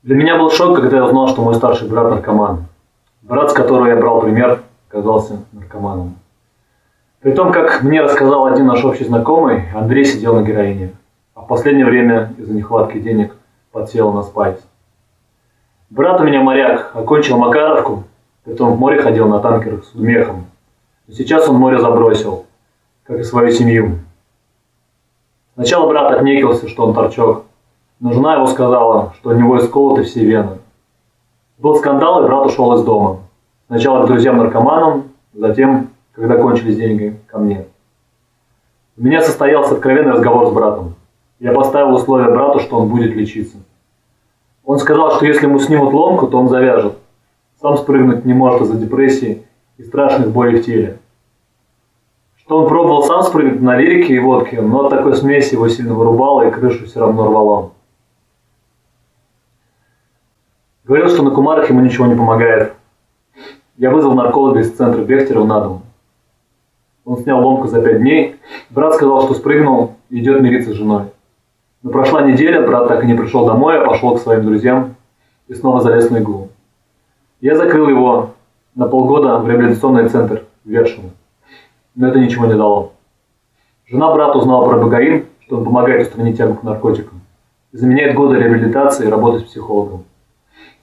Для меня был шок, когда я узнал, что мой старший брат наркоман. Брат, с которого я брал пример, оказался наркоманом. При том, как мне рассказал один наш общий знакомый, Андрей сидел на героине, а в последнее время из-за нехватки денег подсел на спайс. Брат у меня моряк, окончил Макаровку, притом в море ходил на танкерах с мехом. Но сейчас он море забросил, как и свою семью. Сначала брат отнекился, что он торчок, но жена его сказала, что у него исколоты все вены. Был скандал, и брат ушел из дома. Сначала к друзьям-наркоманам, затем, когда кончились деньги, ко мне. У меня состоялся откровенный разговор с братом. Я поставил условие брату, что он будет лечиться. Он сказал, что если ему снимут ломку, то он завяжет. Сам спрыгнуть не может из-за депрессии и страшных болей в теле. Что он пробовал сам спрыгнуть на лирике и водке, но от такой смеси его сильно вырубало и крышу все равно рвало. Говорил, что на кумарах ему ничего не помогает. Я вызвал нарколога из центра Бехтерева на дом. Он снял ломку за 5 дней. Брат сказал, что спрыгнул и идет мириться с женой. Но прошла неделя, брат так и не пришел домой, а пошел к своим друзьям и снова залез на иглу. Я закрыл его на полгода в реабилитационный центр в Вершино. Но это ничего не дало. Жена брата узнала про ибугаин, что он помогает устранить тягу к наркотикам, и заменяет годы реабилитации и работы с психологом.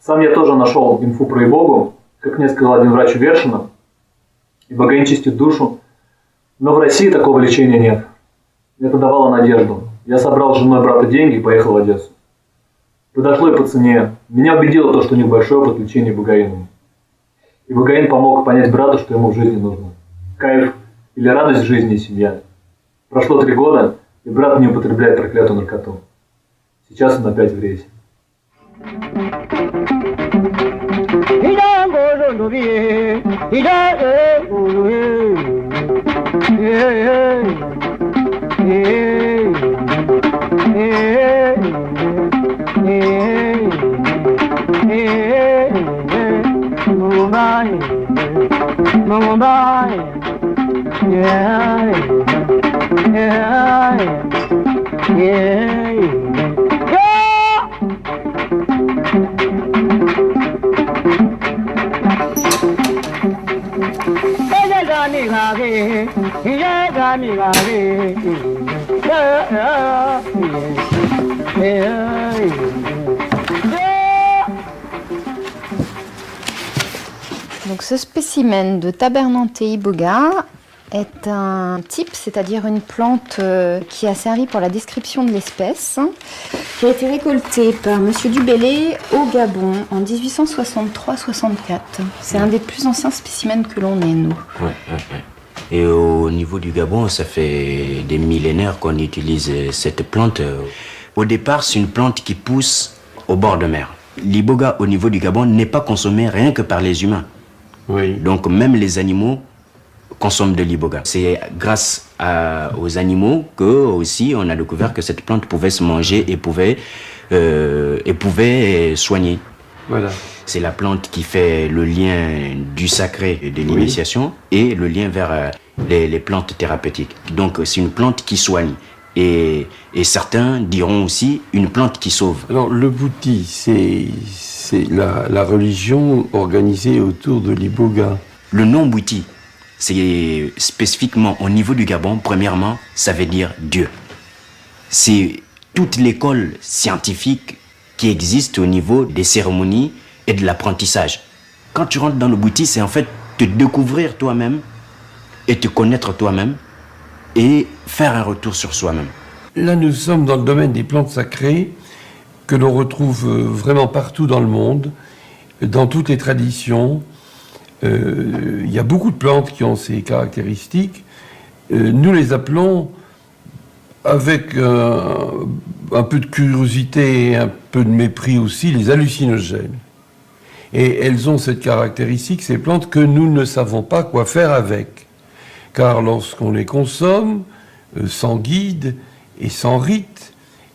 Сам я тоже нашел инфу про ибогу, как мне сказал один врач у Вершина. Ибугаин чистит душу, но в России такого лечения нет. Это давало надежду. Я собрал с женой брата деньги и поехал в Одессу. Подошло и по цене. Меня убедило то, что у них большой опыт лечения ибугаином. Ибугаин помог понять брату, что ему в жизни нужно. Кайф или радость жизни и семья. Прошло 3 года, и брат не употребляет проклятую наркоту. Сейчас он опять в рейсе. Donc ce spécimen de Tabernanthe iboga est un type, c'est-à-dire une plante qui a servi pour la description de l'espèce, qui a été récoltée par M. Dubélé au Gabon en 1863-64. C'est un des plus anciens spécimens que l'on ait, nous. Ouais. Et au niveau du Gabon, ça fait des millénaires qu'on utilise cette plante. Au départ, c'est une plante qui pousse au bord de mer. L'iboga, au niveau du Gabon, n'est pas consommé rien que par les humains. Oui. Donc même les animaux consomment de l'iboga. C'est grâce aux animaux que aussi on a découvert que cette plante pouvait se manger et pouvait soigner. Voilà. C'est la plante qui fait le lien du sacré et de l'initiation et le lien vers les plantes thérapeutiques. Donc c'est une plante qui soigne. Et certains diront aussi une plante qui sauve. Alors le bouti, c'est la religion organisée autour de l'iboga. Le nom bouti, c'est spécifiquement au niveau du Gabon, premièrement, ça veut dire Dieu. C'est toute l'école scientifique qui existe au niveau des cérémonies et de l'apprentissage. Quand tu rentres dans le bouti, c'est en fait te découvrir toi-même et te connaître toi-même et faire un retour sur soi-même. Là, nous sommes dans le domaine des plantes sacrées que l'on retrouve vraiment partout dans le monde, dans toutes les traditions. Il y a beaucoup de plantes qui ont ces caractéristiques. Nous les appelons, avec un peu de curiosité et un peu de mépris aussi, les hallucinogènes. Et elles ont cette caractéristique, ces plantes, que nous ne savons pas quoi faire avec. Car lorsqu'on les consomme, sans guide et sans rite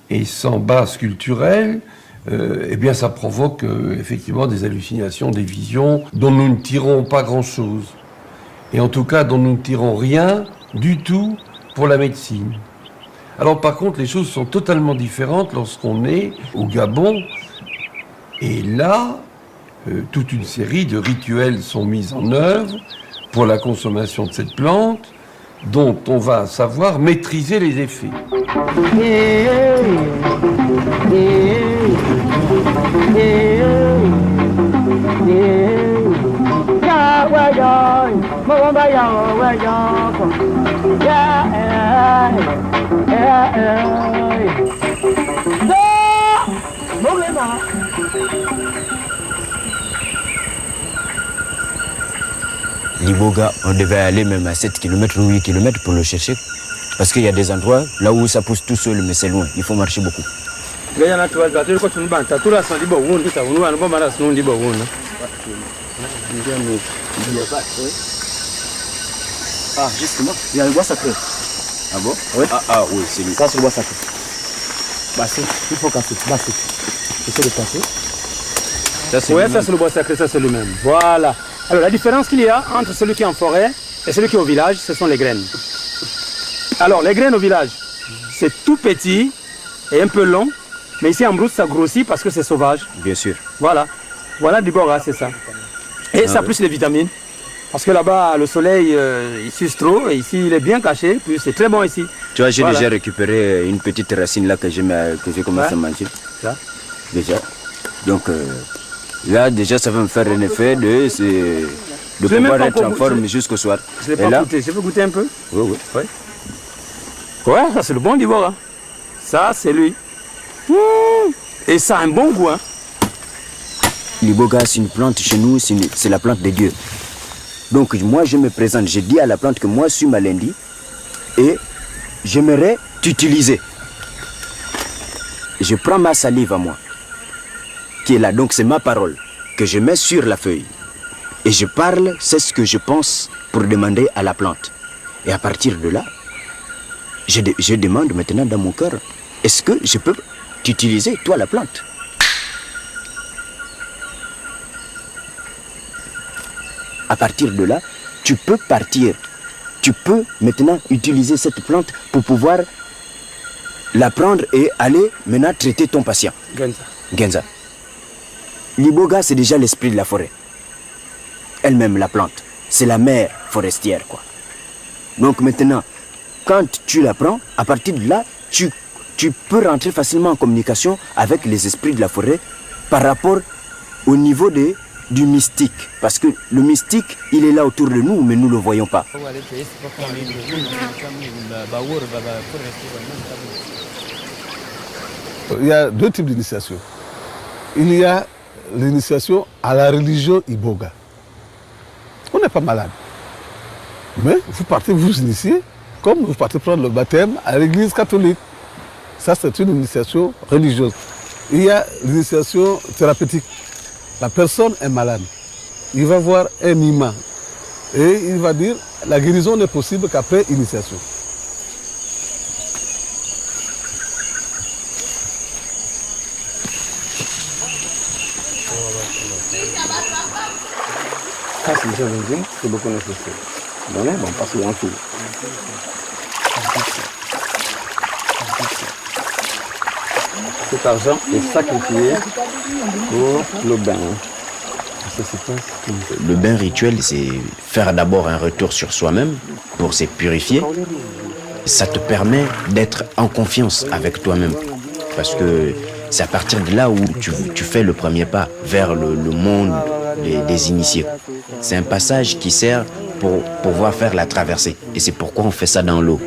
et sans base culturelle, eh bien ça provoque effectivement des hallucinations, des visions dont nous ne tirons pas grand-chose. Et en tout cas dont nous ne tirons rien du tout pour la médecine. Alors par contre, les choses sont totalement différentes lorsqu'on est au Gabon, Et là, toute une série de rituels sont mis en œuvre pour la consommation de cette plante, dont on va savoir maîtriser les effets. L'iboga, on devait aller même à 7 km ou 8 km pour le chercher. Parce qu'il y a des endroits là où ça pousse tout seul, mais c'est loin. Il faut marcher beaucoup. Ah, justement, il y a le bois sacré. Ah bon? Oui. Oui, c'est lui. Ça, c'est le bois sacré. Bah, il faut casser. Bah, essaye de passer. Ça, c'est Oui, lui-même. ça c'est le bois sacré, ça c'est le même. Voilà. Alors la différence qu'il y a entre celui qui est en forêt et celui qui est au village, ce sont les graines. Alors les graines au village, c'est tout petit et un peu long, mais ici en brousse ça grossit parce que c'est sauvage. Bien sûr. Voilà. Voilà du bora, c'est ça. Et ça ouais. plus les vitamines. Parce que là-bas, le soleil, il suce trop, et ici il est bien caché, puis c'est très bon ici. Tu vois, j'ai Voilà. déjà récupéré une petite racine là que j'ai commencé à manger. Ça. Déjà. Donc là, déjà, ça va me faire un effet de Je l'ai même pouvoir pas être en encore forme goûté. jusqu'au soir. Je ne l'ai Et pas là, goûté. Je peux goûter un peu? oui, oui. Ouais, ça c'est le bon du bora. Ça, c'est lui. Et ça a un bon goût, hein. L'iboga, c'est une plante chez nous, c'est la plante de Dieu. Donc moi, je me présente, je dis à la plante que moi, je suis Malendi et j'aimerais t'utiliser. Je prends ma salive à moi, qui est là, donc c'est ma parole, que je mets sur la feuille. Et je parle, c'est ce que je pense pour demander à la plante. Et à partir de là, je demande maintenant dans mon cœur, est-ce que je peux t'utiliser, toi, la plante? À partir de là, tu peux partir. Tu peux maintenant utiliser cette plante pour pouvoir la prendre et aller maintenant traiter ton patient. Genza. L'iboga, c'est déjà l'esprit de la forêt. Elle-même, la plante. C'est la mère forestière, quoi. Donc maintenant, quand tu la prends, à partir de là, tu peux rentrer facilement en communication avec les esprits de la forêt par rapport au niveau du mystique. Parce que le mystique, il est là autour de nous, mais nous ne le voyons pas. Il y a deux types d'initiation. Il y a l'initiation à la religion Iboga. On n'est pas malade. Mais vous partez vous initier comme vous partez prendre le baptême à l'église catholique. Ça, c'est une initiation religieuse. Il y a l'initiation thérapeutique. La personne est malade. Il va voir un imam et il va dire la guérison n'est possible qu'après initiation. Ça, c'est déjà benzine, c'est beaucoup nécessaire. Donc, on passe en dessous. Cet argent est sacrifié pour le bain. Ça se passe comme ça. Le bain rituel, c'est faire d'abord un retour sur soi-même pour se purifier. Ça te permet d'être en confiance avec toi-même. Parce que c'est à partir de là où tu fais le premier pas vers le monde des initiés. C'est un passage qui sert pour pouvoir faire la traversée. Et c'est pourquoi on fait ça dans l'eau.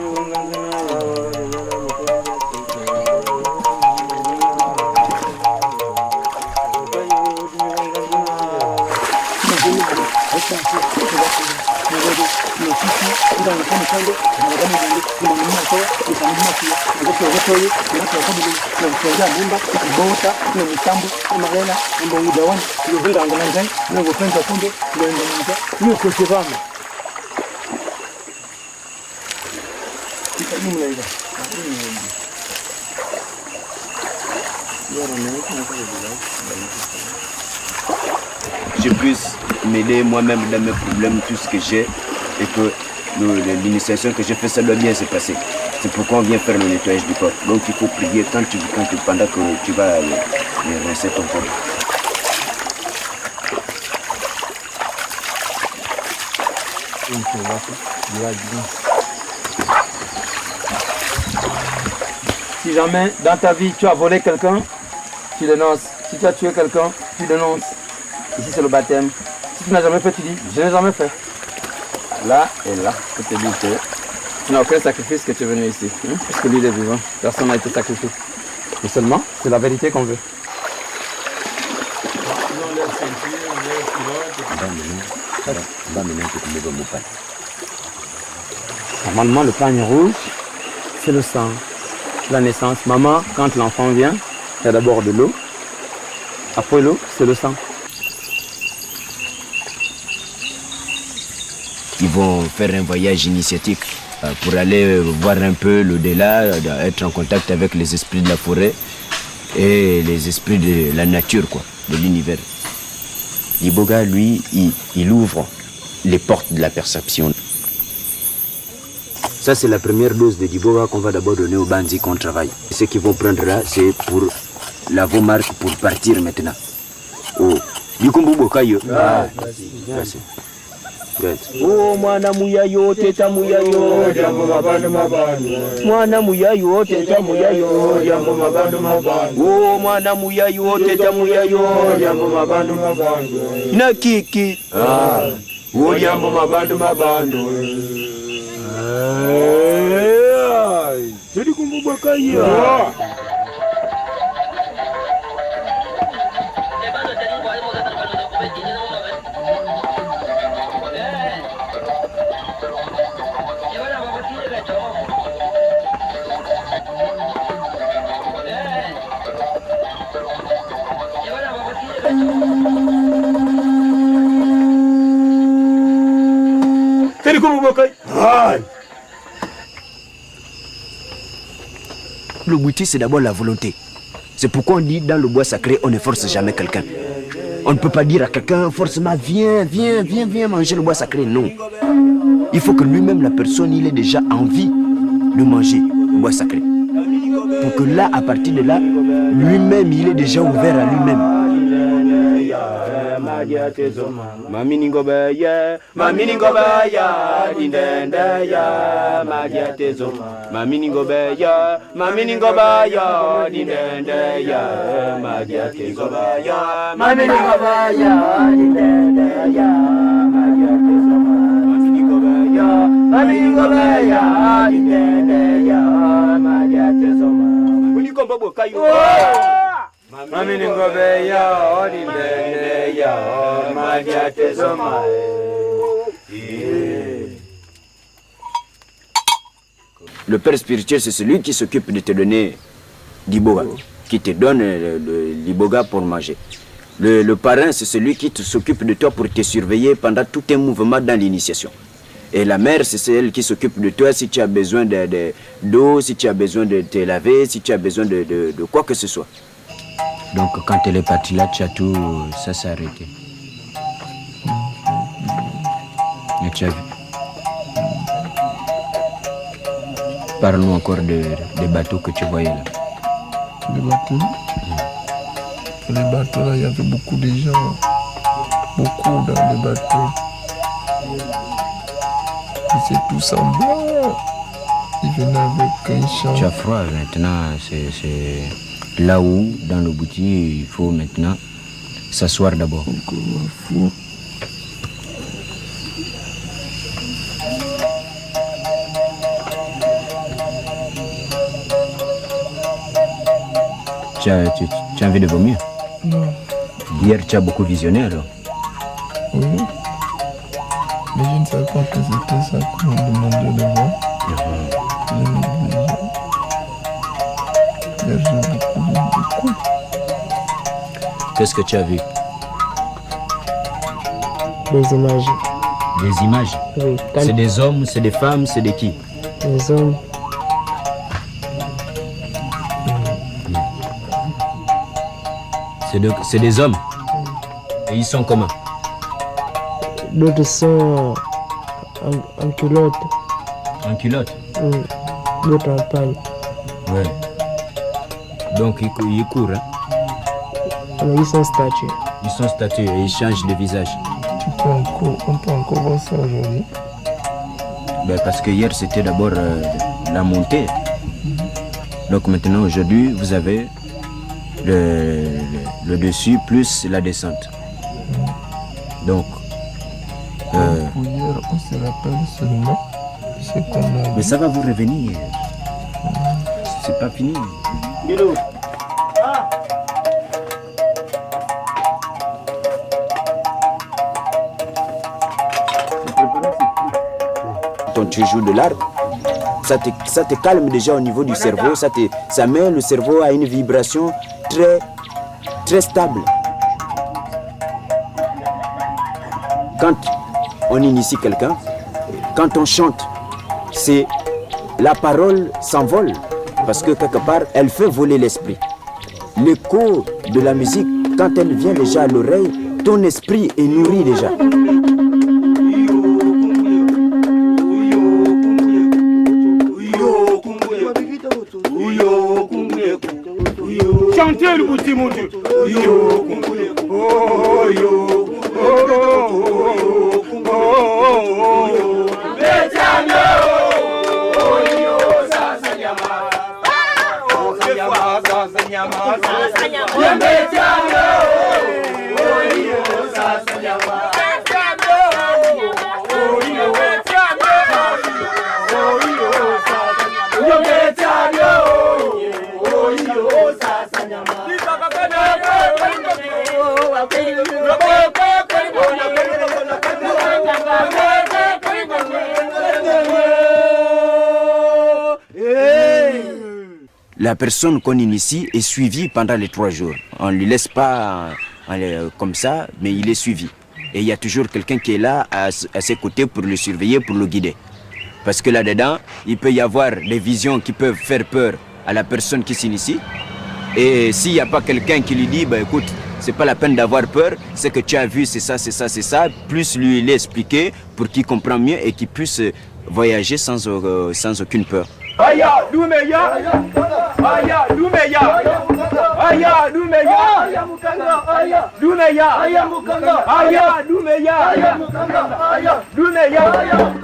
Je puisse m'aider moi-même dans mes problèmes, tout ce que j'ai, et que l'initiation que j'ai fait, ça doit bien se passer. C'est pourquoi on vient faire le nettoyage du corps. Donc il faut prier pendant que tu vas rincer ton corps. Si jamais dans ta vie tu as volé quelqu'un, tu dénonces. Si tu as tué quelqu'un, tu dénonces. Ici c'est le baptême. Si tu n'as jamais fait, tu dis je n'ai jamais fait. Là et là, je te dis que tu n'as aucun sacrifice que tu es venu ici. Puisque lui il est vivant, personne n'a été sacrifié. Mais seulement, c'est la vérité qu'on veut. Normalement, le pagne rouge, c'est le sang, la naissance. Maman, quand l'enfant vient, il y a d'abord de l'eau. Après l'eau, c'est le sang. Ils vont faire un voyage initiatique pour aller voir un peu l'au-delà, être en contact avec les esprits de la forêt et les esprits de la nature, quoi, de l'univers. Diboga, lui, il ouvre les portes de la perception. Ça, c'est la première dose de Diboga qu'on va d'abord donner aux bandits qu'on travaille. Ce qu'ils vont prendre là, c'est pour la marque pour partir maintenant. Oh, du kumbu kayo. Ah, merci. Oh, mwana muyayo, teta muyayo, jambo mabando mabando. Mwana muyayo, teta muyayo, jambo mabando mabando. Oh, mwana muyayo, teta muyayo, jambo mabando mabando. Na kiki. Ah, oh, jambo mabando mabando. Ay, tedi kumbu kayo. Le bouti, c'est d'abord la volonté. C'est pourquoi on dit dans le bois sacré, on ne force jamais quelqu'un. On ne peut pas dire à quelqu'un forcément viens manger le bois sacré. Non. Il faut que lui-même, la personne, il ait déjà envie de manger le bois sacré. Pour que là, à partir de là, lui-même, il est déjà ouvert à lui-même. Maminingo baya, dindenda ya, magiatezoma. Maminingo baya, dindenda ya, magiatezoma. Maminingo baya, dindenda ya, magiatezoma. Maminingo baya, dindenda ya, magiatezoma. Unikombo bokayo. Maminingo baya, dindenda ya, magiatezoma. Le père spirituel, c'est celui qui s'occupe de te donner l'iboga, qui te donne l'iboga pour manger. Le parrain, c'est celui qui s'occupe de toi pour te surveiller pendant tout tes mouvements dans l'initiation. Et la mère, c'est celle qui s'occupe de toi si tu as besoin d'eau, si tu as besoin de te laver, si tu as besoin de quoi que ce soit. Donc quand elle est partie là, tu as tout, ça s'est arrêté. Et tu as vu. Parle-nous encore des bateaux que tu voyais là. Les bateaux Les bateaux là, il y avait beaucoup de gens. Beaucoup dans les bateaux. Ils étaient tous en blanc. Ils venaient avec un chant. Tu as froid maintenant, c'est là où, dans le boutier, il faut maintenant s'asseoir d'abord. Tu as envie de vomir? Non. Hier, tu as beaucoup visionné alors? Oui. Mais je ne savais pas que c'était ça qu'on me demandait de voir. Hier, j'ai beaucoup. Qu'est-ce que tu as vu? Des images. Des images? Oui. C'est des hommes, c'est des femmes, c'est des qui? Des hommes. C'est des hommes. Et ils sont comment? D'autres sont en culotte. En culotte? Oui. D'autres en paille. Ouais. Donc ils courent, hein? Alors, ils sont statués. Ils sont statués et ils changent de visage. On peut encore voir ça aujourd'hui. Ben, parce que hier c'était d'abord la montée. Donc maintenant aujourd'hui vous avez le dessus plus la descente. Donc Pour hier, on se rappelle seulement ce qu'on a mais vu. ça va vous revenir. C'est pas fini. Quand tu joues de l'arbre, ça te calme déjà au niveau du cerveau, ça met le cerveau à une vibration très stable. Quand on initie quelqu'un, quand on chante, c'est la parole s'envole parce que quelque part elle fait voler l'esprit. L'écho de la musique, quand elle vient déjà à l'oreille, ton esprit est nourri déjà. Chantez le petit mon Dieu. La personne qu'on initie est suivie pendant les 3 jours. On ne lui laisse pas comme ça, mais il est suivi. Et il y a toujours quelqu'un qui est là à ses côtés pour le surveiller, pour le guider. Parce que là-dedans, il peut y avoir des visions qui peuvent faire peur à la personne qui s'initie. Et s'il n'y a pas quelqu'un qui lui dit, bah, écoute, c'est pas la peine d'avoir peur, ce que tu as vu, c'est ça, c'est ça, c'est ça, plus lui l'expliquer pour qu'il comprenne mieux et qu'il puisse voyager sans aucune peur. Aya, Doumeya, Aya, Doumeya, Aya, Doumeya, Aya, Mukanga, Aya, Doumeya, Aya, Mukanga, Aya, Doumeya, Aya, Mukanga, Aya, Doumeya, Aya,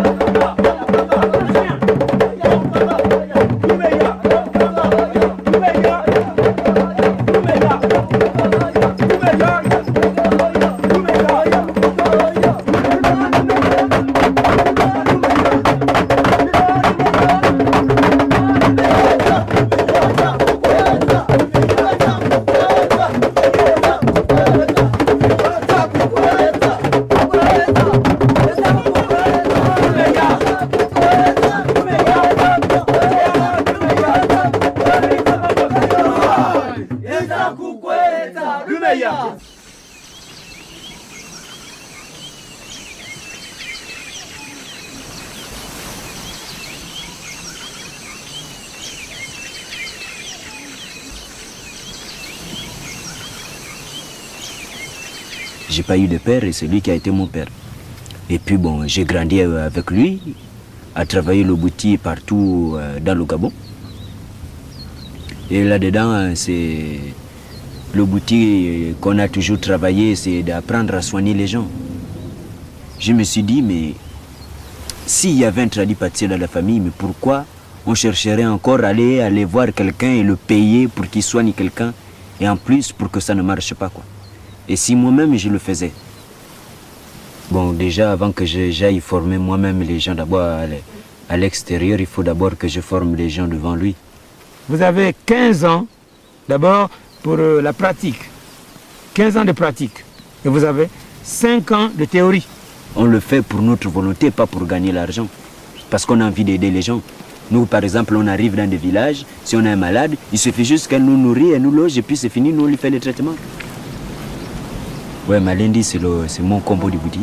J'ai pas eu de père et c'est lui qui a été mon père. Et puis bon, j'ai grandi avec lui, à travailler le bouti partout dans le Gabon. Et là-dedans, c'est le bouti qu'on a toujours travaillé, c'est d'apprendre à soigner les gens. Je me suis dit, mais s'il y avait un tradipraticien dans la famille, mais pourquoi on chercherait encore à aller voir quelqu'un et le payer pour qu'il soigne quelqu'un, et en plus pour que ça ne marche pas, quoi. Et si moi-même je le faisais. Bon, déjà avant que j'aille former moi-même les gens d'abord à l'extérieur, il faut d'abord que je forme les gens devant lui. Vous avez 15 ans d'abord pour la pratique, 15 ans de pratique, et vous avez 5 ans de théorie. On le fait pour notre volonté, pas pour gagner l'argent, parce qu'on a envie d'aider les gens. Nous, par exemple, on arrive dans des villages, si on est malade, il suffit juste qu'elle nous nourrit, elle nous loge, et puis c'est fini, nous on lui fait les traitements. Ouais, Malindi, c'est mon combo du bouti.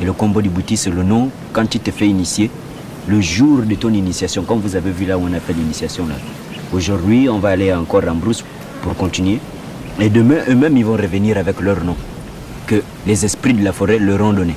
Et le combo du bouti, c'est le nom, quand tu te fais initier, le jour de ton initiation, comme vous avez vu là où on a fait l'initiation là. Aujourd'hui, on va aller encore en brousse pour continuer. Et demain, eux-mêmes, ils vont revenir avec leur nom, que les esprits de la forêt leur ont donné.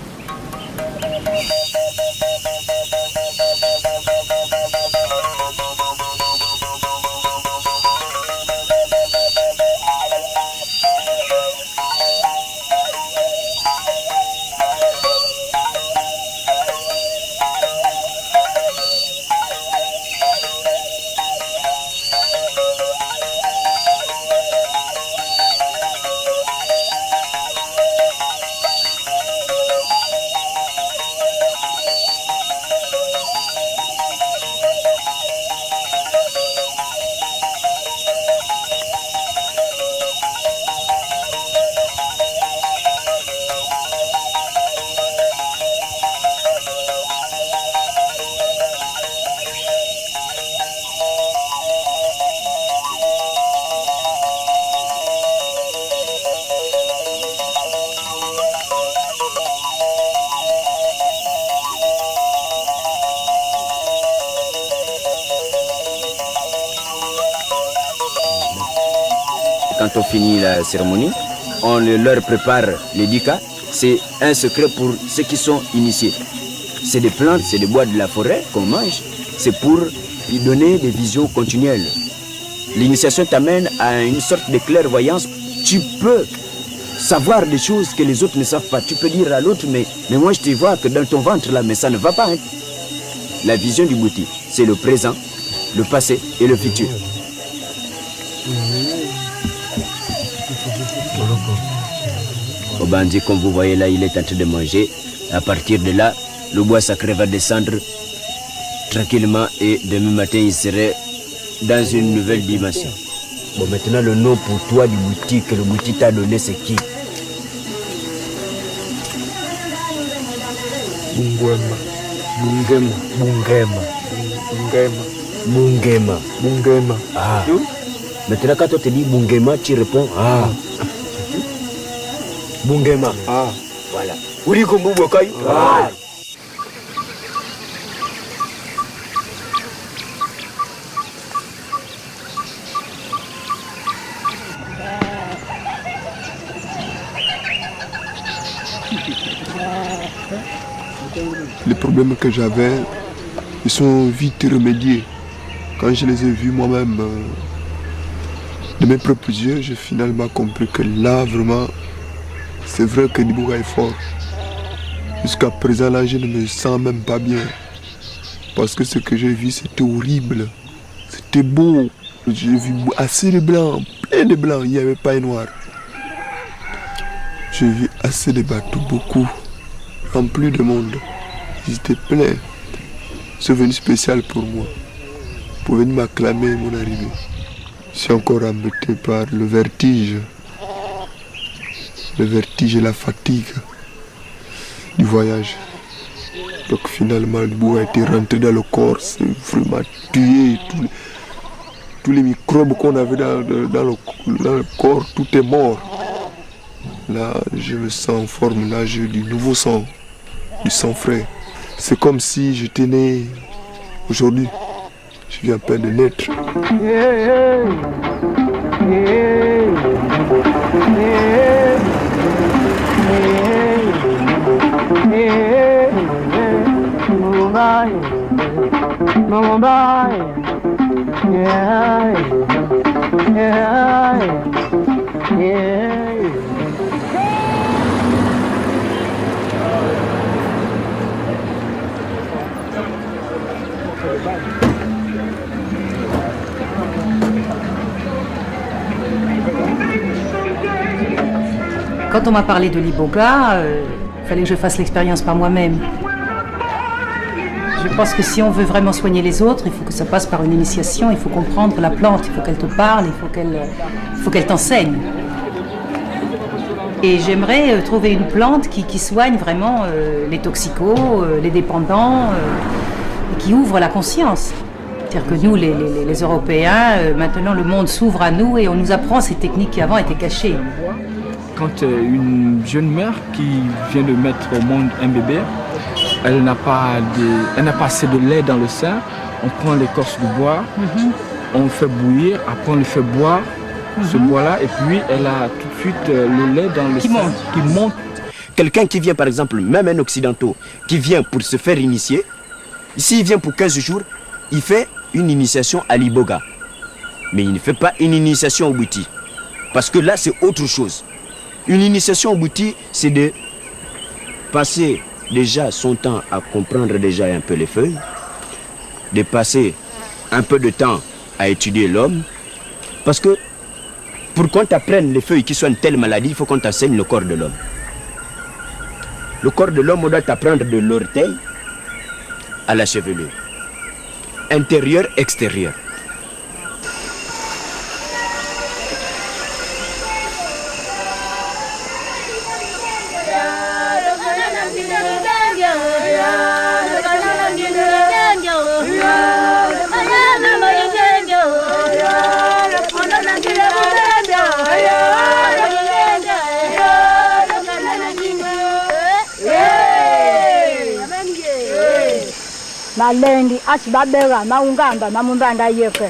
quand on finit la cérémonie, on leur prépare les dika. C'est un secret pour ceux qui sont initiés. C'est des plantes, c'est des bois de la forêt qu'on mange. C'est pour y donner des visions continuelles. L'initiation t'amène à une sorte de clairvoyance. Tu peux savoir des choses que les autres ne savent pas. Tu peux dire à l'autre, mais moi je te vois que dans ton ventre là, mais ça ne va pas. Hein. La vision du Bouti, c'est le présent, le passé et le futur. Obandi, comme vous voyez là, il est en train de manger. À partir de là, le bois sacré va descendre tranquillement et demain matin, il serait dans une nouvelle dimension. Bon, maintenant, le nom pour toi du Bouti que le Bouti t'a donné, c'est qui? Bungema. Bungema. Bungema. Bungema. Bungema. Bungema. Ah. Maintenant, quand on te dit Bungema, tu réponds ah. Bungema. Ah. Voilà. Ah. Les problèmes que j'avais, ils sont vite remédiés. Quand je les ai vus moi-même, de mes propres yeux, j'ai finalement compris que là, vraiment, c'est vrai que Diboga est fort. Jusqu'à présent, là, je ne me sens même pas bien. Parce que ce que j'ai vu, c'était horrible. C'était beau. J'ai vu assez de blancs, plein de blancs, il n'y avait pas de noirs. J'ai vu assez de bateaux, beaucoup, remplis de monde. Ils étaient pleins. C'est venu spécial pour moi, pour venir m'acclamer mon arrivée. Je suis encore embêté par le vertige et la fatigue du voyage. Donc finalement, le bout a été rentré dans le corps, c'est vraiment tué. Tous les microbes qu'on avait dans le corps, tout est mort. Là, je me sens en forme, là j'ai du nouveau sang, du sang frais. C'est comme si j'étais né aujourd'hui. Je viens à peine de naître. Quand on m'a parlé de l'Iboga, il fallait que je fasse l'expérience par moi-même. Je pense que si on veut vraiment soigner les autres, il faut que ça passe par une initiation, il faut comprendre la plante, il faut qu'elle te parle, il faut qu'elle t'enseigne. Et j'aimerais trouver une plante qui soigne vraiment les toxicos, les dépendants, et qui ouvre la conscience. C'est-à-dire que nous, les Européens, maintenant le monde s'ouvre à nous et on nous apprend ces techniques qui avant étaient cachées. Quand une jeune mère qui vient de mettre au monde un bébé, elle n'a pas assez de lait dans le sein, on prend l'écorce du bois, on le fait bouillir, après on le fait boire, ce bois-là, et puis elle a tout de suite le lait dans le sein qui monte. Quelqu'un qui vient par exemple, même un occidentaux, qui vient pour se faire initier, ici il vient pour 15 jours, il fait une initiation à l'Iboga. Mais il ne fait pas une initiation au Bouti. Parce que là c'est autre chose. Une initiation au Bouti, c'est de passer déjà son temps à comprendre déjà un peu les feuilles, de passer un peu de temps à étudier l'homme, parce que pour qu'on t'apprenne les feuilles qui soignent telle maladie, il faut qu'on t'enseigne le corps de l'homme. Le corps de l'homme, on doit t'apprendre de l'orteil à la chevelure, intérieur, extérieur. Malendi asibabeka maungamba mamumbanda yeke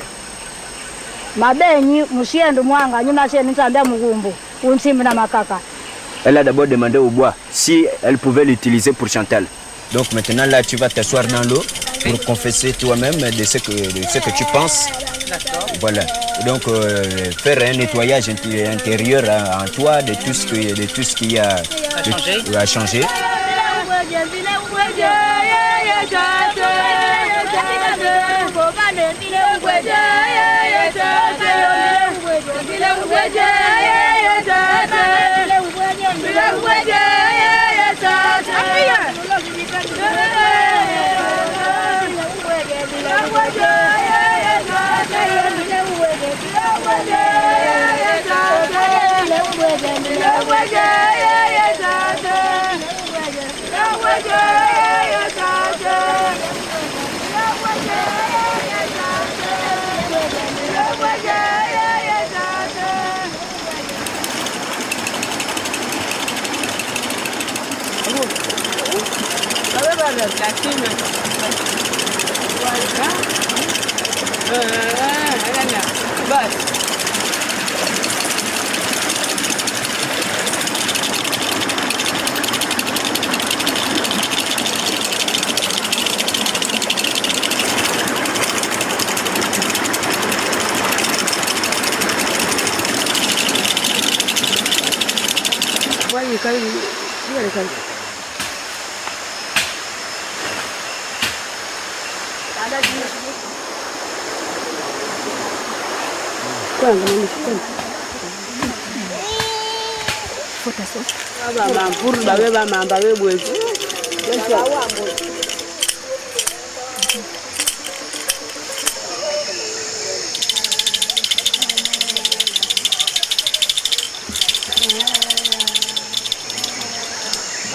Elle a d'abord demandé au bois si elle pouvait l'utiliser pour Chantal. Donc maintenant là, tu vas t'asseoir dans l'eau pour confesser toi-même de ce que tu penses. Voilà. Donc faire un nettoyage intérieur en toi de tout ce qui a changé.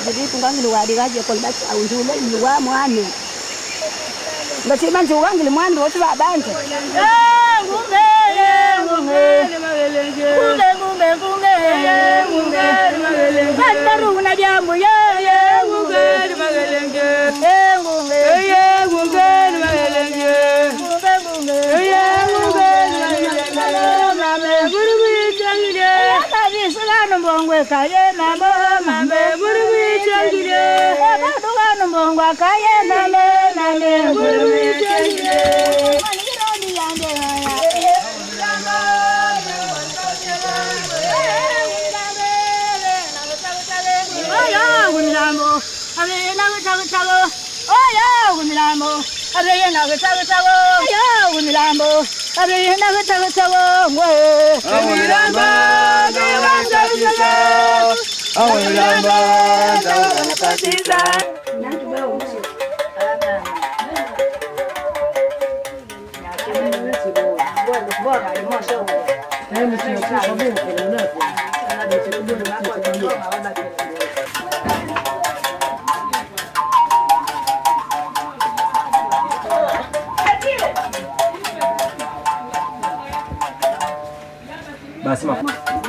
Jadi tunggang luar di raja kalau baca awal luar mana. Baca mana orang kalau mana baca apa bantu.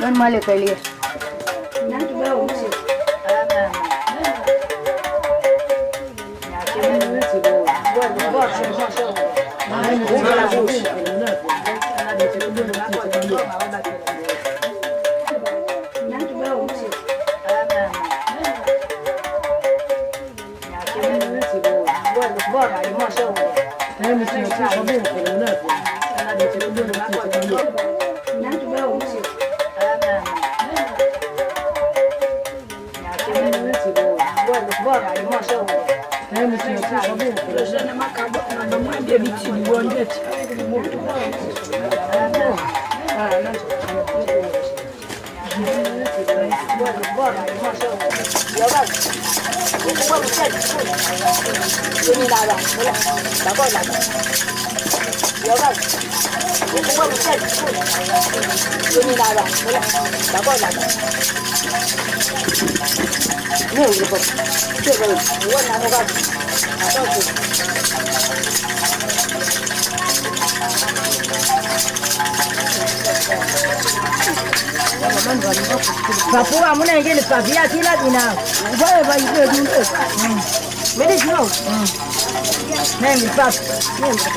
Donne-moi le collier. Papua muna ngene papia kila dina. Wewe ba yeye ndio. Mimi sio. Nemi pas.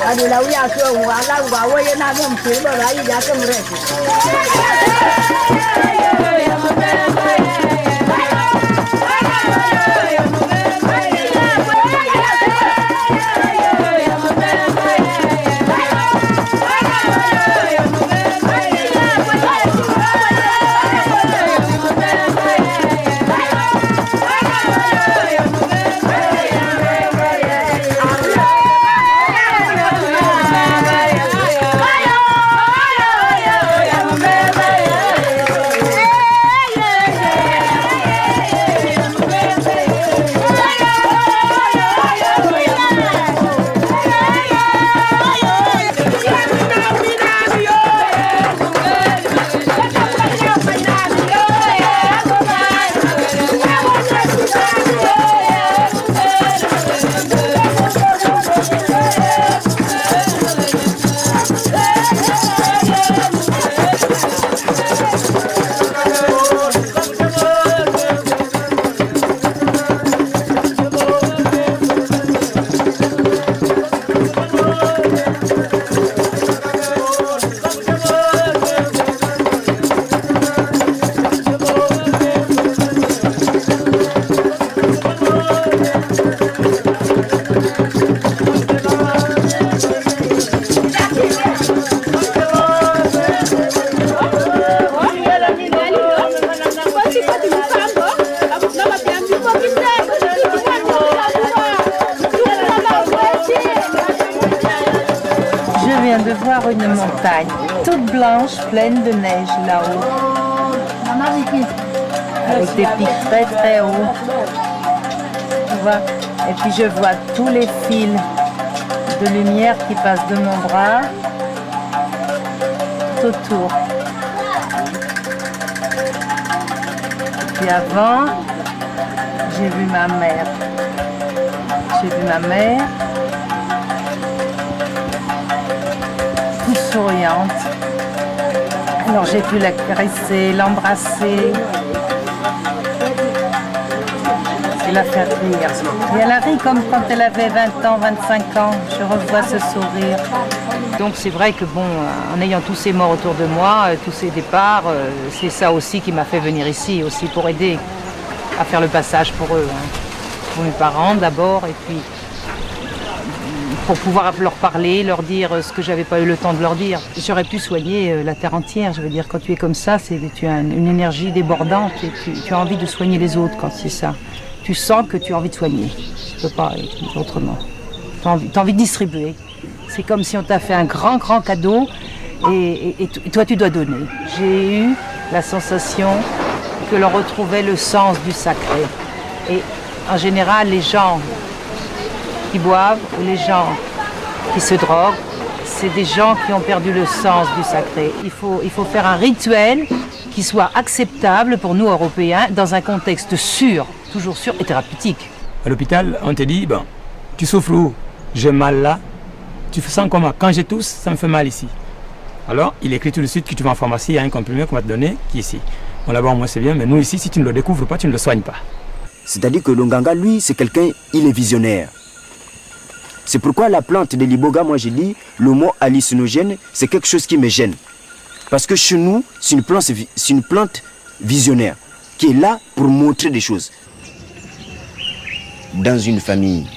Adi la uya so wala wa wo ye na dem se ba la ya ke mure. De voir une montagne toute blanche, pleine de neige là-haut, avec des pics très très hauts. Tu vois? Et puis je vois tous les fils de lumière qui passent de mon bras tout autour. Et puis avant, j'ai vu ma mère. J'ai vu ma mère. Souriante. Alors j'ai pu la caresser, l'embrasser et la faire rire. Et elle a ri comme quand elle avait 20 ans, 25 ans. Je revois ce sourire. Donc c'est vrai que bon, en ayant tous ces morts autour de moi, tous ces départs, c'est ça aussi qui m'a fait venir ici, aussi pour aider à faire le passage pour eux. Pour mes parents d'abord et puis pour pouvoir leur parler, leur dire ce que j'avais pas eu le temps de leur dire. J'aurais pu soigner la terre entière, je veux dire, quand tu es comme ça, tu as une énergie débordante et tu as envie de soigner les autres quand c'est ça. Tu sens que tu as envie de soigner, tu peux pas être autrement. Tu as envie de distribuer. C'est comme si on t'a fait un grand, grand cadeau et toi tu dois donner. J'ai eu la sensation que l'on retrouvait le sens du sacré. Et en général, les gens qui boivent ou les gens qui se droguent, c'est des gens qui ont perdu le sens du sacré. Il faut faire un rituel qui soit acceptable pour nous Européens dans un contexte sûr, toujours sûr et thérapeutique. À l'hôpital, on te dit, bon, tu souffres où? J'ai mal là. Tu sens comment? Quand je tousse, ça me fait mal ici. Alors, il écrit tout de suite que tu vas en pharmacie, il y a un comprimé qu'on va te donner qui est ici. Bon, là-bas, moi, c'est bien, mais nous, ici, si tu ne le découvres pas, tu ne le soignes pas. C'est-à-dire que l'Onganga, lui, c'est quelqu'un, il est visionnaire. C'est pourquoi la plante de l'iboga, moi j'ai dit, le mot hallucinogène, c'est quelque chose qui me gêne. Parce que chez nous, c'est une plante visionnaire, qui est là pour montrer des choses. Dans une famille,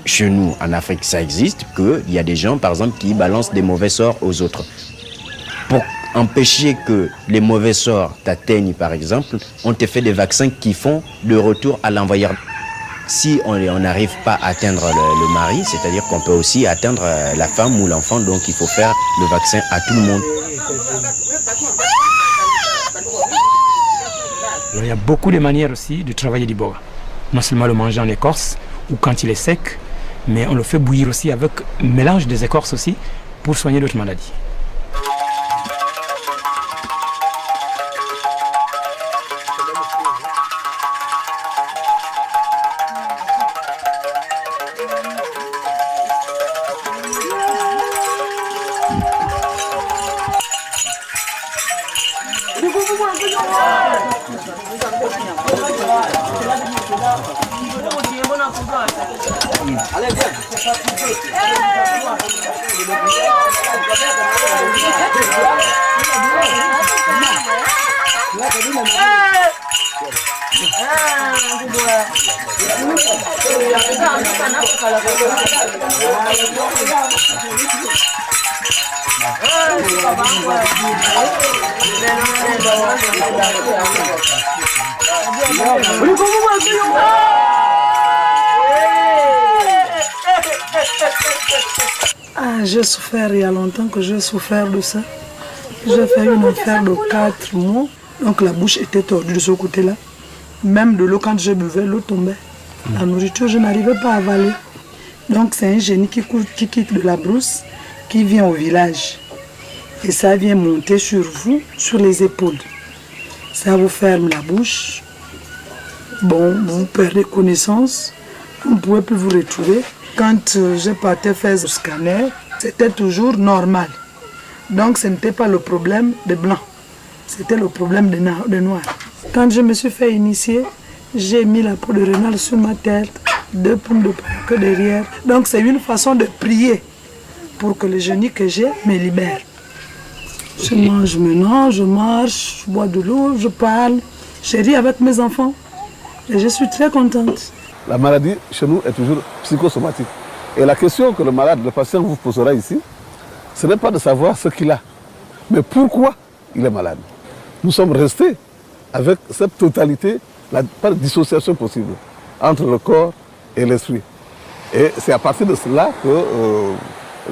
chez nous, en Afrique, ça existe, qu'il y a des gens, par exemple, qui balancent des mauvais sorts aux autres. Pour empêcher que les mauvais sorts t'atteignent, par exemple, on te fait des vaccins qui font le retour à l'envoyeur. Si on n'arrive pas à atteindre le mari, c'est-à-dire qu'on peut aussi atteindre la femme ou l'enfant, donc il faut faire le vaccin à tout le monde. Il y a beaucoup de manières aussi de travailler l'iboga. Non seulement le manger en écorce ou quand il est sec, mais on le fait bouillir aussi avec un mélange des écorces aussi pour soigner d'autres maladies. J'ai souffert il y a longtemps que j'ai souffert de ça. J'ai fait une affaire de 4 mois. Donc la bouche était tordue de ce côté-là. Même de l'eau, quand je buvais, l'eau tombait. La nourriture, je n'arrivais pas à avaler. Donc c'est un génie qui quitte de la brousse, qui vient au village. Et ça vient monter sur vous, sur les épaules. Ça vous ferme la bouche. Bon, vous perdez connaissance. Vous ne pouvez plus vous retrouver. Quand je partais faire le scanner, c'était toujours normal. Donc ce n'était pas le problème des blancs. C'était le problème des noirs. Quand je me suis fait initier, j'ai mis la peau de renard sur ma tête, 2 pommes de que derrière. Donc c'est une façon de prier pour que le génie que j'ai me libère. Je mange maintenant, je marche, je bois de l'eau, je parle, je ris avec mes enfants et je suis très contente. La maladie chez nous est toujours psychosomatique. Et la question que le malade, le patient vous posera ici, ce n'est pas de savoir ce qu'il a, mais pourquoi il est malade. Nous sommes restés avec cette totalité, pas de dissociation possible entre le corps et l'esprit. Et c'est à partir de cela que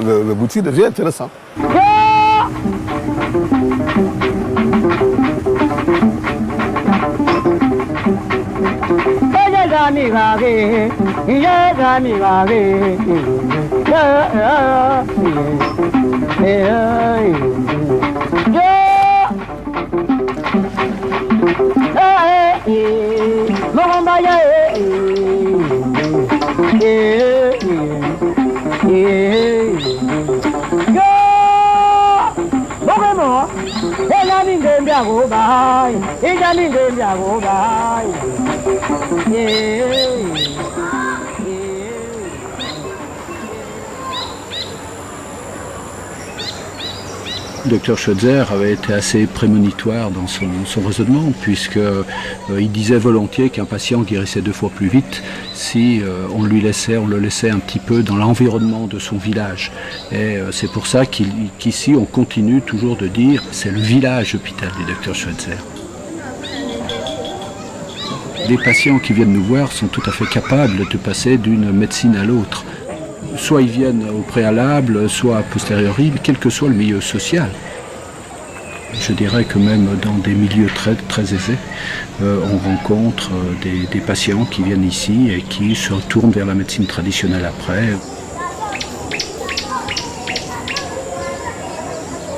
le bouti devient intéressant. Le docteur Schweitzer avait été assez prémonitoire dans son raisonnement, puisqu'il disait volontiers qu'un patient guérissait 2 fois plus vite si on le laissait un petit peu dans l'environnement de son village. Et c'est pour ça qu'ici on continue toujours de dire c'est le village hôpital du docteur Schweitzer. Les patients qui viennent nous voir sont tout à fait capables de passer d'une médecine à l'autre. Soit ils viennent au préalable, soit a posteriori, quel que soit le milieu social. Je dirais que même dans des milieux très, très aisés, on rencontre des patients qui viennent ici et qui se retournent vers la médecine traditionnelle après.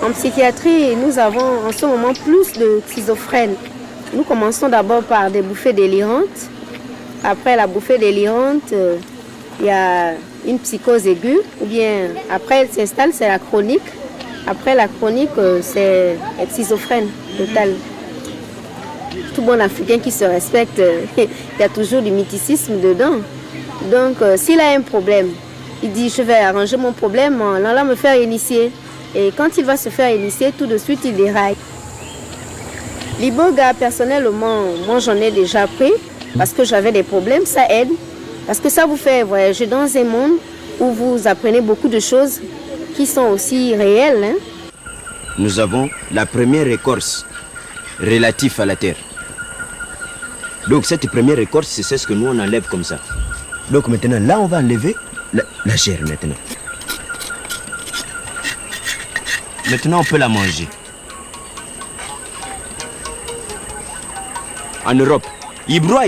En psychiatrie, nous avons en ce moment plus de schizophrènes. Nous commençons d'abord par des bouffées délirantes. Après la bouffée délirante, il y a une psychose aiguë, ou bien après elle s'installe, c'est la chronique. Après la chronique, c'est schizophrène total. Tout bon Africain qui se respecte, il y a toujours du mythicisme dedans. Donc s'il a un problème, il dit je vais arranger mon problème en allant me faire initier. Et quand il va se faire initier, tout de suite il déraille. L'iboga, personnellement, moi j'en ai déjà pris parce que j'avais des problèmes, ça aide. Parce que ça vous fait voyager dans un monde où vous apprenez beaucoup de choses qui sont aussi réelles. Hein? Nous avons la première écorce relative à la terre. Donc cette première écorce, c'est ce que nous on enlève comme ça. Donc maintenant, là on va enlever la chair maintenant. Maintenant on peut la manger. En Europe, ils broient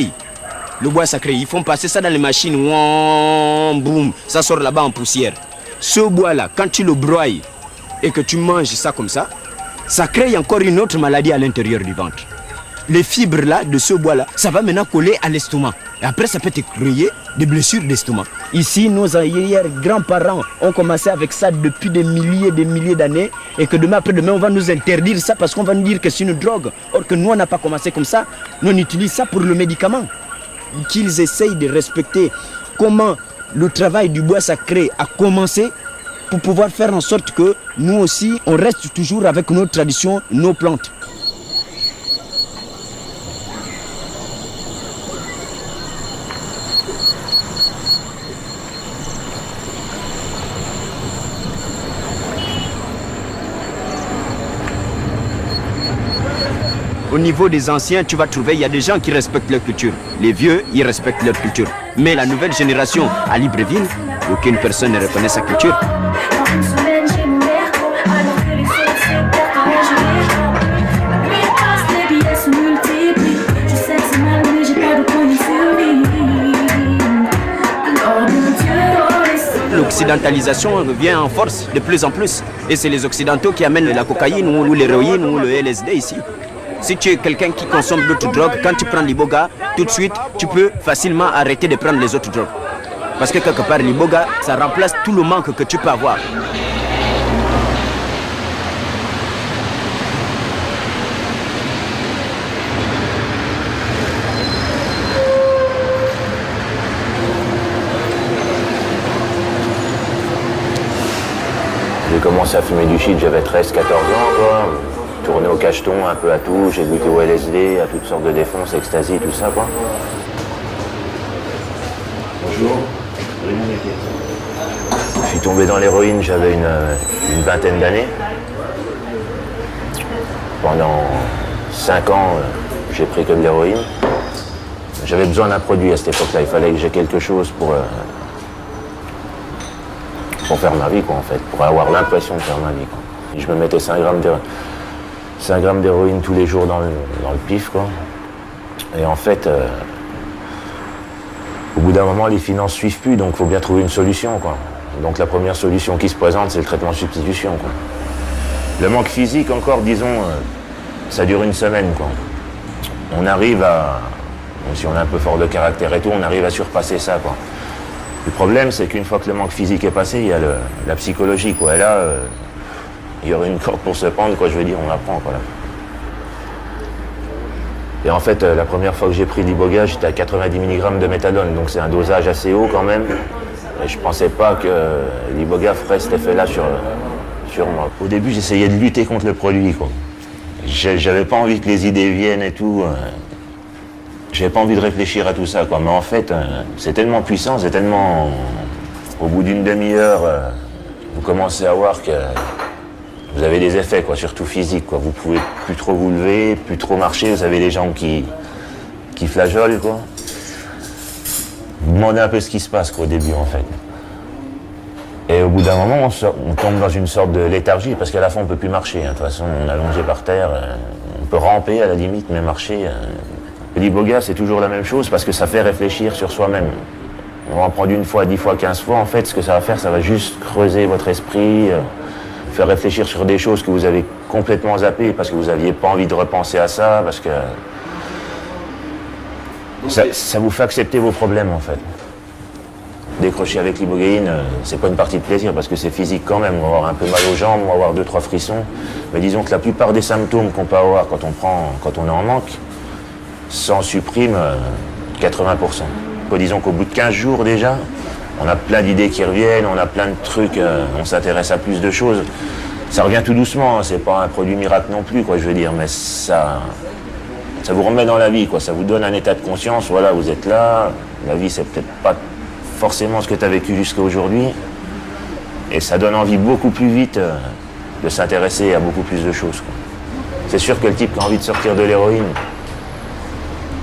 le bois sacré, ils font passer ça dans les machines, boum, ça sort là-bas en poussière. Ce bois-là, quand tu le broies et que tu manges ça comme ça crée encore une autre maladie à l'intérieur du ventre. Les fibres là, de ce bois-là, ça va maintenant coller à l'estomac. Et après, ça peut te créer des blessures d'estomac. Ici, nos arrière-grands-parents ont commencé avec ça depuis des milliers d'années. Et que demain, après-demain, on va nous interdire ça parce qu'on va nous dire que c'est une drogue. Or que nous, on n'a pas commencé comme ça. Nous, on utilise ça pour le médicament. Qu'ils essayent de respecter comment le travail du bois sacré a commencé pour pouvoir faire en sorte que nous aussi, on reste toujours avec nos traditions, nos plantes. Au niveau des anciens, tu vas trouver, il y a des gens qui respectent leur culture. Les vieux, ils respectent leur culture. Mais la nouvelle génération, à Libreville, aucune personne ne reconnaît sa culture. L'occidentalisation revient en force de plus en plus. Et c'est les Occidentaux qui amènent la cocaïne ou l'héroïne ou le LSD ici. Si tu es quelqu'un qui consomme d'autres drogues, quand tu prends l'iboga, tout de suite, tu peux facilement arrêter de prendre les autres drogues. Parce que quelque part, l'iboga, ça remplace tout le manque que tu peux avoir. J'ai commencé à fumer du shit, j'avais 13-14 ans, quoi. Tourné au cacheton, un peu à tout, j'ai goûté au LSD, à toutes sortes de défonces, ecstasy, tout ça, quoi. Bonjour. Je suis tombé dans l'héroïne, j'avais une vingtaine d'années. Pendant 5 ans, j'ai pris que de l'héroïne. J'avais besoin d'un produit à cette époque-là, il fallait que j'ai quelque chose pour faire ma vie, quoi, en fait, pour avoir l'impression de faire ma vie, quoi. Et je me mettais 5 grammes d'héroïne tous les jours dans le pif, quoi. Et en fait, au bout d'un moment, les finances suivent plus, donc il faut bien trouver une solution, quoi. Donc la première solution qui se présente, c'est le traitement de substitution, quoi. Le manque physique, encore, disons, ça dure une semaine, quoi. On arrive à, si on est un peu fort de caractère et tout, on arrive à surpasser ça, quoi. Le problème, c'est qu'une fois que le manque physique est passé, il y a la psychologie, quoi. Et là, il y aurait une corde pour se pendre, quoi, je veux dire, on la prend, quoi, là. Et en fait, la première fois que j'ai pris l'iboga, j'étais à 90 mg de méthadone, donc c'est un dosage assez haut quand même. Et je pensais pas que l'iboga ferait cet effet-là sur moi. Au début, j'essayais de lutter contre le produit, quoi. J'avais pas envie que les idées viennent et tout. J'avais pas envie de réfléchir à tout ça, quoi. Mais en fait, c'est tellement puissant, c'est tellement... Au bout d'une demi-heure, vous commencez à voir que vous avez des effets, quoi, surtout physiques, quoi. Vous pouvez plus trop vous lever, plus trop marcher, vous avez les jambes qui flageolent, quoi. Vous demandez un peu ce qui se passe, quoi, au début, en fait. Et au bout d'un moment, on tombe dans une sorte de léthargie, parce qu'à la fin, on ne peut plus marcher, hein. De toute façon, on est allongé par terre, on peut ramper à la limite, mais marcher... L'iboga, c'est toujours la même chose, parce que ça fait réfléchir sur soi-même. On va en prendre une fois, 10 fois, 15 fois, en fait, ce que ça va faire, ça va juste creuser votre esprit, faire réfléchir sur des choses que vous avez complètement zappées, parce que vous n'aviez pas envie de repenser à ça, parce que... Ça vous fait accepter vos problèmes, en fait. Décrocher avec l'ibogaïne, c'est pas une partie de plaisir, parce que c'est physique quand même. On va avoir un peu mal aux jambes, on va avoir 2-3 frissons. Mais disons que la plupart des symptômes qu'on peut avoir quand on est en manque, s'en supprime 80%. Disons qu'au bout de 15 jours déjà, on a plein d'idées qui reviennent, on a plein de trucs, on s'intéresse à plus de choses. Ça revient tout doucement, hein, c'est pas un produit miracle non plus, quoi, je veux dire, mais ça vous remet dans la vie, quoi, ça vous donne un état de conscience, voilà, vous êtes là, la vie c'est peut-être pas forcément ce que tu as vécu jusqu'à aujourd'hui, et ça donne envie beaucoup plus vite de s'intéresser à beaucoup plus de choses, quoi. C'est sûr que le type qui a envie de sortir de l'héroïne,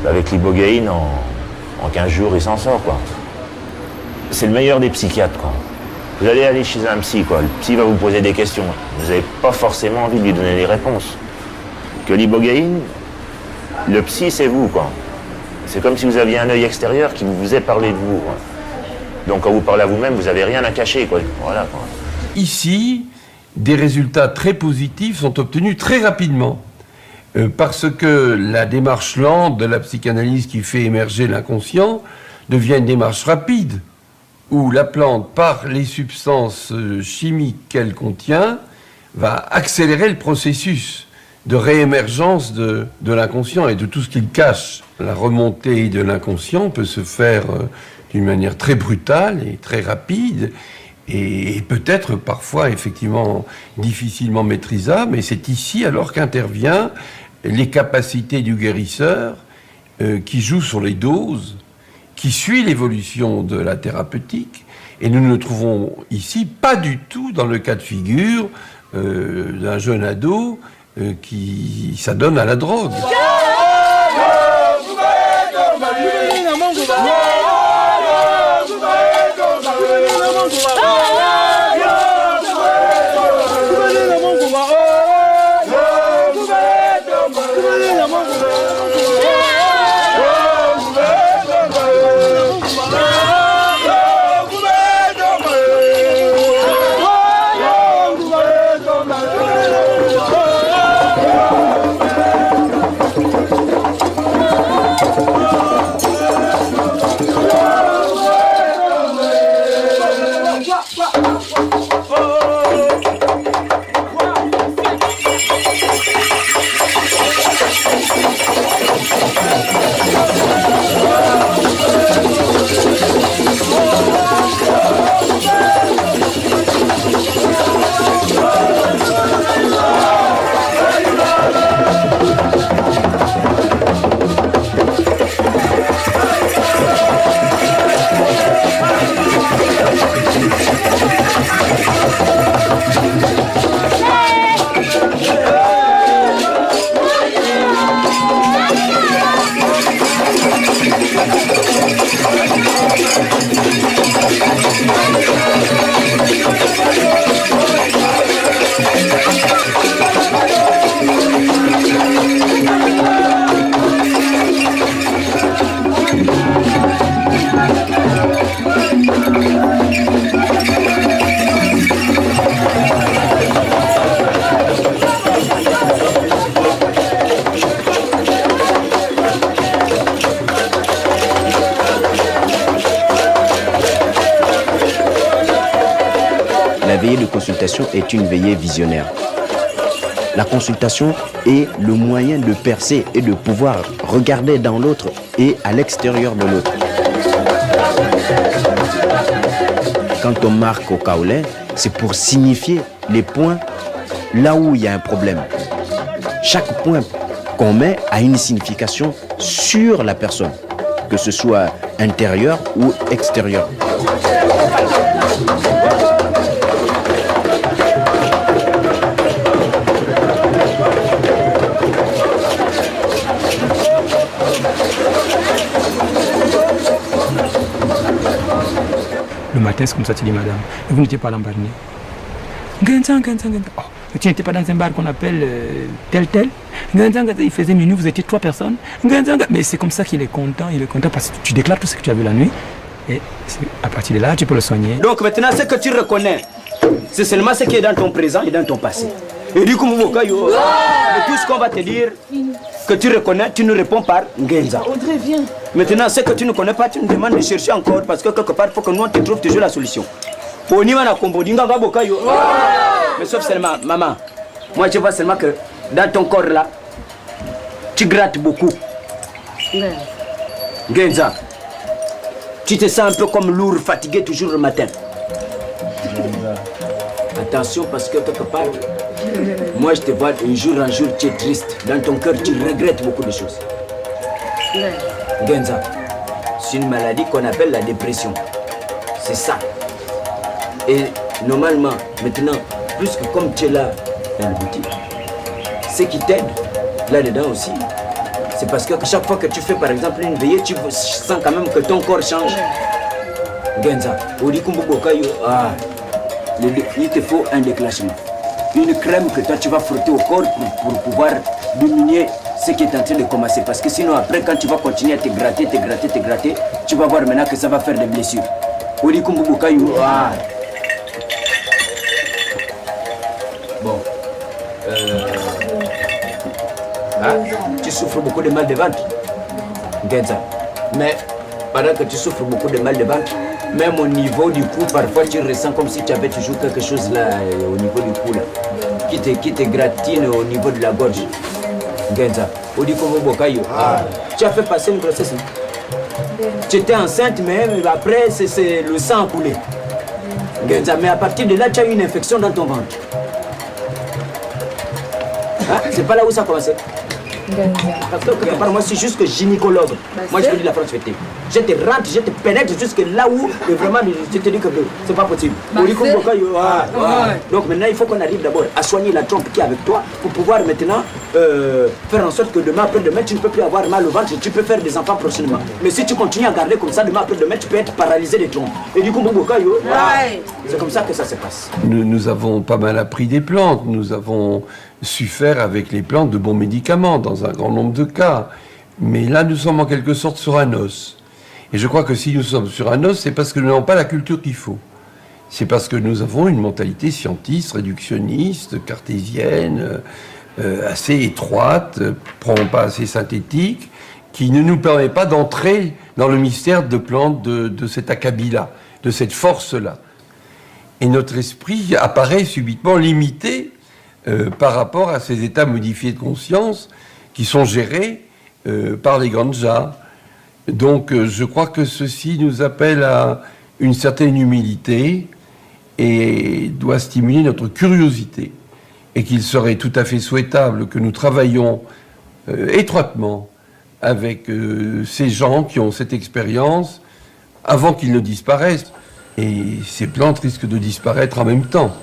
avec l'ibogaïne, en 15 jours, il s'en sort, quoi. C'est le meilleur des psychiatres, quoi. Vous allez aller chez un psy, quoi. Le psy va vous poser des questions. Vous n'avez pas forcément envie de lui donner les réponses. Que l'ibogaïne, le psy, c'est vous, quoi. C'est comme si vous aviez un œil extérieur qui vous faisait parler de vous, quoi. Donc quand vous parlez à vous-même, vous n'avez rien à cacher, quoi. Voilà, quoi. Ici, des résultats très positifs sont obtenus très rapidement. Parce que la démarche lente de la psychanalyse qui fait émerger l'inconscient devient une démarche rapide, où la plante, par les substances chimiques qu'elle contient, va accélérer le processus de réémergence de l'inconscient et de tout ce qu'il cache. La remontée de l'inconscient peut se faire d'une manière très brutale et très rapide, et peut-être parfois effectivement difficilement maîtrisable, mais c'est ici alors qu'interviennent les capacités du guérisseur qui joue sur les doses, qui suit l'évolution de la thérapeutique, et nous ne trouvons ici pas du tout dans le cas de figure d'un jeune ado qui s'adonne à la drogue. La veillée de consultation est une veillée visionnaire. La consultation est le moyen de percer et de pouvoir regarder dans l'autre et à l'extérieur de l'autre. Quand on marque au kaolin, c'est pour signifier les points là où il y a un problème. Chaque point qu'on met a une signification sur la personne, que ce soit intérieur ou extérieur. Le matin, c'est comme ça, tu dis, madame, vous n'étiez pas à l'embarné. Oh, tu n'étais pas dans un bar qu'on appelle tel. Il faisait minuit, vous étiez 3 personnes. Mais c'est comme ça qu'il est content parce que tu déclares tout ce que tu as vu la nuit. Et à partir de là, tu peux le soigner. Donc maintenant, ce que tu reconnais, c'est seulement ce qui est dans ton présent et dans ton passé. Et du coup, tout ce qu'on va te dire, que tu reconnais, tu nous réponds par Ngenza. Audrey, viens. Maintenant, ce que tu ne connais pas, tu nous demandes de chercher encore parce que quelque part, il faut que nous, on te trouve toujours la solution. Mais sauf seulement, maman, moi je vois seulement que dans ton corps là, tu grattes beaucoup. Ngenza, tu te sens un peu comme lourd, fatigué toujours le matin. Attention parce que quelque part, moi je te vois un jour en jour, tu es triste. Dans ton cœur, tu regrettes beaucoup de choses. Ngenza, c'est une maladie qu'on appelle la dépression. C'est ça. Et normalement, maintenant, plus que comme tu es là dans le boutique, ce qui t'aide là-dedans aussi, c'est parce que chaque fois que tu fais par exemple une veillée, tu sens quand même que ton corps change. Ngenza, il te faut un déclenchement. Une crème que toi tu vas frotter au corps pour pouvoir diminuer ce qui est en train de commencer. Parce que sinon après quand tu vas continuer à te gratter, tu vas voir maintenant que ça va faire des blessures. Bon. Tu souffres beaucoup de mal de ventre. Ngenza. Mais pendant que tu souffres beaucoup de mal de ventre, même au niveau du cou, parfois tu ressens comme si tu avais toujours quelque chose là au niveau du cou là, qui te gratine au niveau de la gorge. Ngenza. Tu as fait passer une grossesse. Tu étais enceinte, mais après, c'est le sang a coulé. Mais à partir de là, tu as eu une infection dans ton ventre. Hein? C'est pas là où ça a commencé. Parce que quelque part, moi, je suis juste que gynécologue. Moi, je te dis la France fêtée. Je te rentre, je te pénètre jusque là où vraiment, je te dis que c'est pas possible. Donc maintenant, il faut qu'on arrive d'abord à soigner la trompe qui est avec toi pour pouvoir maintenant faire en sorte que demain après-demain, tu ne peux plus avoir mal au ventre et tu peux faire des enfants prochainement. Mais si tu continues à garder comme ça, demain après-demain, tu peux être paralysé des trompes. Et du coup, c'est comme ça que ça se passe. Nous avons pas mal appris des plantes. Nous avons su faire avec les plantes de bons médicaments dans un grand nombre de cas. Mais là, nous sommes en quelque sorte sur un os. Et je crois que si nous sommes sur un os, c'est parce que nous n'avons pas la culture qu'il faut. C'est parce que nous avons une mentalité scientiste, réductionniste, cartésienne, assez étroite, probablement pas assez synthétique, qui ne nous permet pas d'entrer dans le mystère de plantes de cet acabit-là, de cette force-là. Et notre esprit apparaît subitement limité par rapport à ces états modifiés de conscience qui sont gérés par les Granjas. Donc je crois que ceci nous appelle à une certaine humilité et doit stimuler notre curiosité. Et qu'il serait tout à fait souhaitable que nous travaillions étroitement avec ces gens qui ont cette expérience avant qu'ils ne disparaissent. Et ces plantes risquent de disparaître en même temps.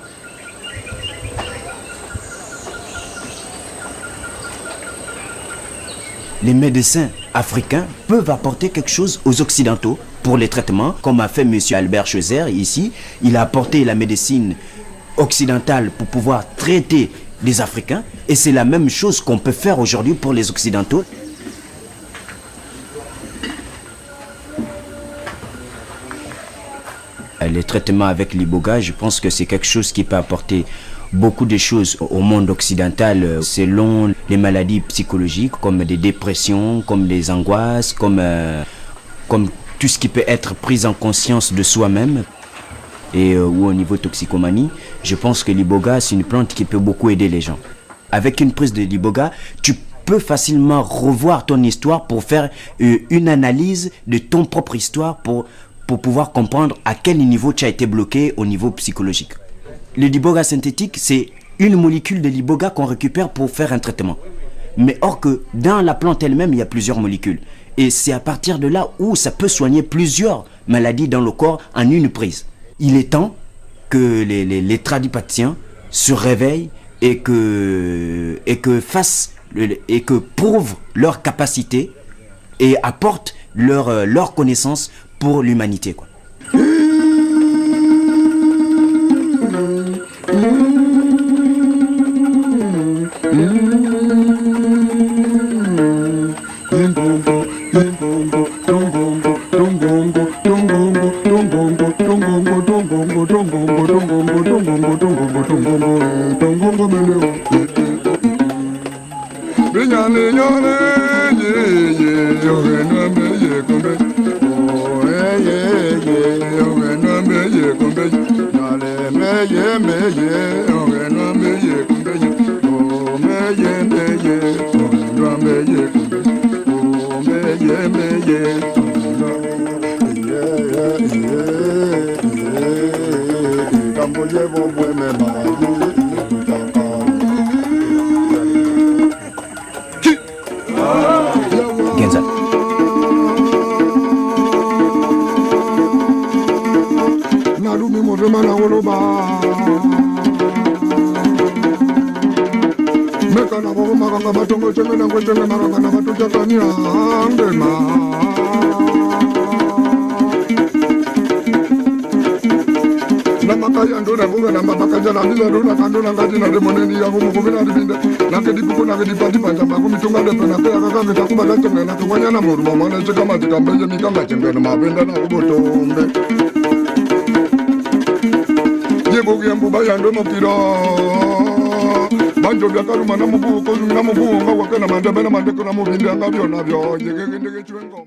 Les médecins africains peuvent apporter quelque chose aux Occidentaux pour les traitements, comme a fait M. Albert Schweitzer ici. Il a apporté la médecine occidentale pour pouvoir traiter les Africains. Et c'est la même chose qu'on peut faire aujourd'hui pour les Occidentaux. Les traitements avec l'iboga, je pense que c'est quelque chose qui peut apporter beaucoup de choses au monde occidental selon les maladies psychologiques comme des dépressions, comme des angoisses, comme tout ce qui peut être pris en conscience de soi-même et ou au niveau toxicomanie. Je pense que l'iboga, c'est une plante qui peut beaucoup aider les gens. Avec une prise de l'iboga, tu peux facilement revoir ton histoire pour faire une analyse de ton propre histoire pour pouvoir comprendre à quel niveau tu as été bloqué au niveau psychologique. Le l'iboga synthétique, c'est une molécule de l'iboga qu'on récupère pour faire un traitement. Mais or que dans la plante elle-même, il y a plusieurs molécules. Et c'est à partir de là où ça peut soigner plusieurs maladies dans le corps en une prise. Il est temps que les tradipraticiens se réveillent et que prouvent leur capacité et apportent leur connaissance pour l'humanité, quoi. Banjo byakaluma namubuko namubuunga wakena mandebe namandeko namubindi anga byonna byo njegenge chwengo